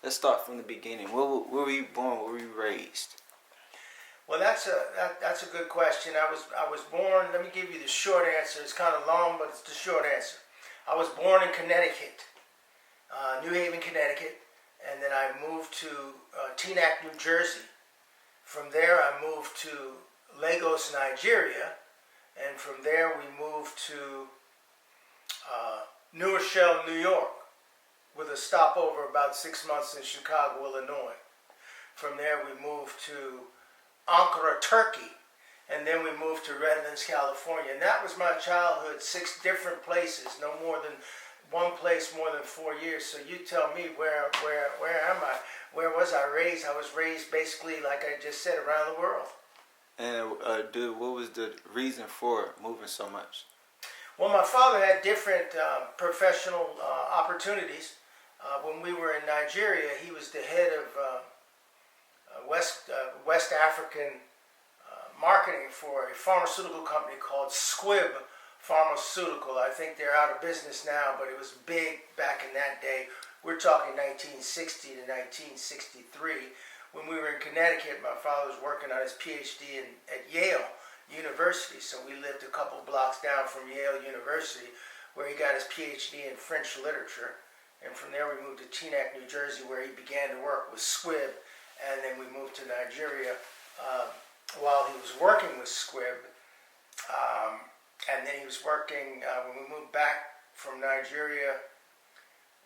Let's start from the beginning. Where were you born? Where were you raised? Well, that's a good question. I was born. Let me give you the short answer. It's kind of long, but it's the short answer. I was born in Connecticut, New Haven, Connecticut, and then I moved to Teaneck, New Jersey. From there, I moved to Lagos, Nigeria, and from there we moved to New Rochelle, New York, with a stopover about 6 months in Chicago, Illinois. From there, we moved to Ankara, Turkey, and then we moved to Redlands, California. And that was my childhood, 6 different places, no more than one place more than 4 years. So you tell me, where am I? Where was I raised? I was raised basically, like I just said, around the world. And what was the reason for moving so much? Well, my father had different professional opportunities. When we were in Nigeria, he was the head of West African marketing for a pharmaceutical company called Squibb Pharmaceutical. I think they're out of business now, but it was big back in that day. We're talking 1960 to 1963. When we were in Connecticut, my father was working on his PhD at Yale University, so we lived a couple blocks down from Yale University, where he got his PhD in French literature. And from there we moved to Teaneck, New Jersey, where he began to work with Squibb. And then we moved to Nigeria while he was working with Squibb. And then he was working, when we moved back from Nigeria,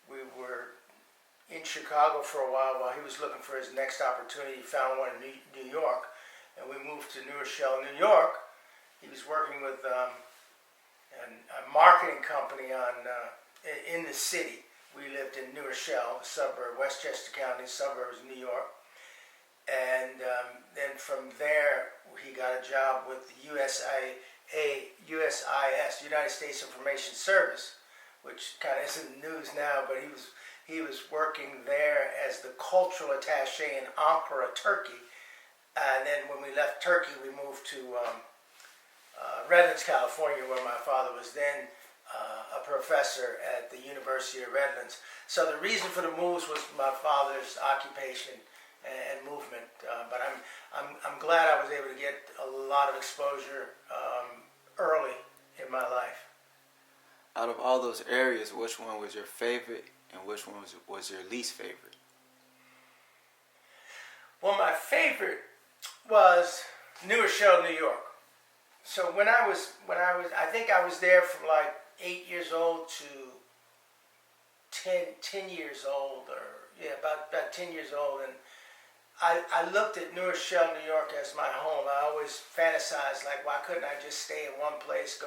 we were in Chicago for a while he was looking for his next opportunity. He found one in New York. And we moved to New Rochelle, New York. He was working with a marketing company in the city. We lived in New Rochelle, a suburb, Westchester County, suburbs of New York. And then from there, he got a job with the USIS, United States Information Service, which kind of isn't news now, but he was working there as the cultural attaché in Ankara, Turkey. And then when we left Turkey, we moved to Redlands, California, where my father was then a professor at the University of Redlands. So the reason for the moves was my father's occupation and movement. But I'm glad I was able to get a lot of exposure early in my life. Out of all those areas, which one was your favorite and which one was your least favorite? Well, my favorite was New Rochelle, New York. So I think I was there from like 8 years old to 10 years old, about 10 years old. And I looked at New Rochelle, New York as my home. I always fantasized, like, why couldn't I just stay in one place,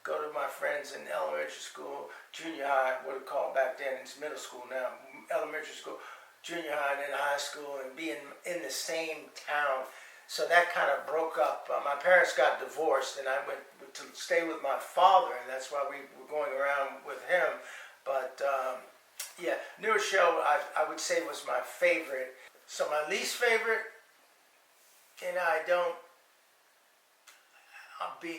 go to my friends in elementary school, junior high, what it called back then, it's middle school now, elementary school, junior high, and then high school, and be in the same town. So that kind of broke up. My parents got divorced, and I went to stay with my father, and that's why we were going around with him. But New Rochelle, I would say, was my favorite. So my least favorite, and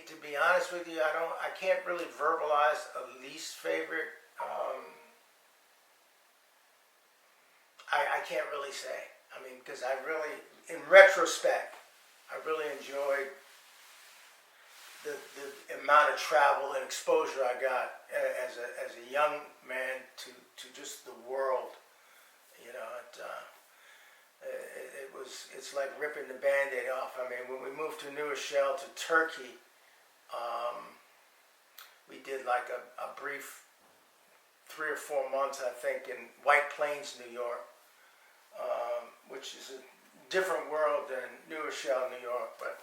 to be honest with you, I can't really verbalize a least favorite. I can't really say. I mean, because in retrospect, I really enjoyed the amount of travel and exposure I got as a young man to just the world. You know, it's like ripping the Band-Aid off. I mean, when we moved to New Rochelle to Turkey, we did like a brief 3 or 4 months, I think, in White Plains, New York, which is a different world than New Rochelle, New York. But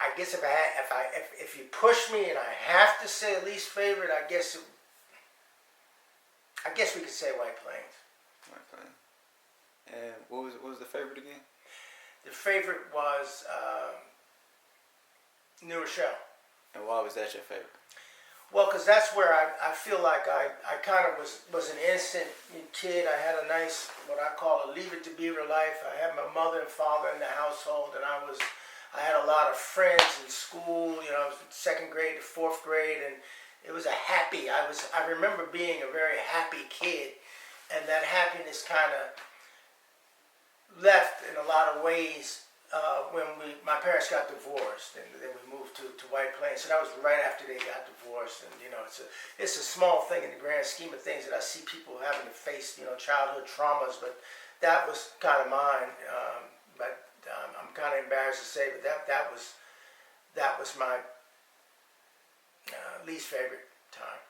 I guess if you push me and I have to say least favorite, I guess we could say White Plains. White Plains. And what was the favorite again? The favorite was New Rochelle. And why was that your favorite? Well, because that's where I feel like I kind of was an innocent kid. I had a nice, what I call a Leave It to Beaver life. I had my mother and father in the household, and I had a lot of friends in school. You know, I was 2nd grade to 4th grade, and it was I remember being a very happy kid. and that happiness kind of left in a lot of ways when my parents got divorced, and then we moved to White Plains. So that was right after they got divorced, and it's a small thing in the grand scheme of things that I see people having to face, childhood traumas, but that was kind of mine. But I'm kind of embarrassed to say, but that was my least favorite time.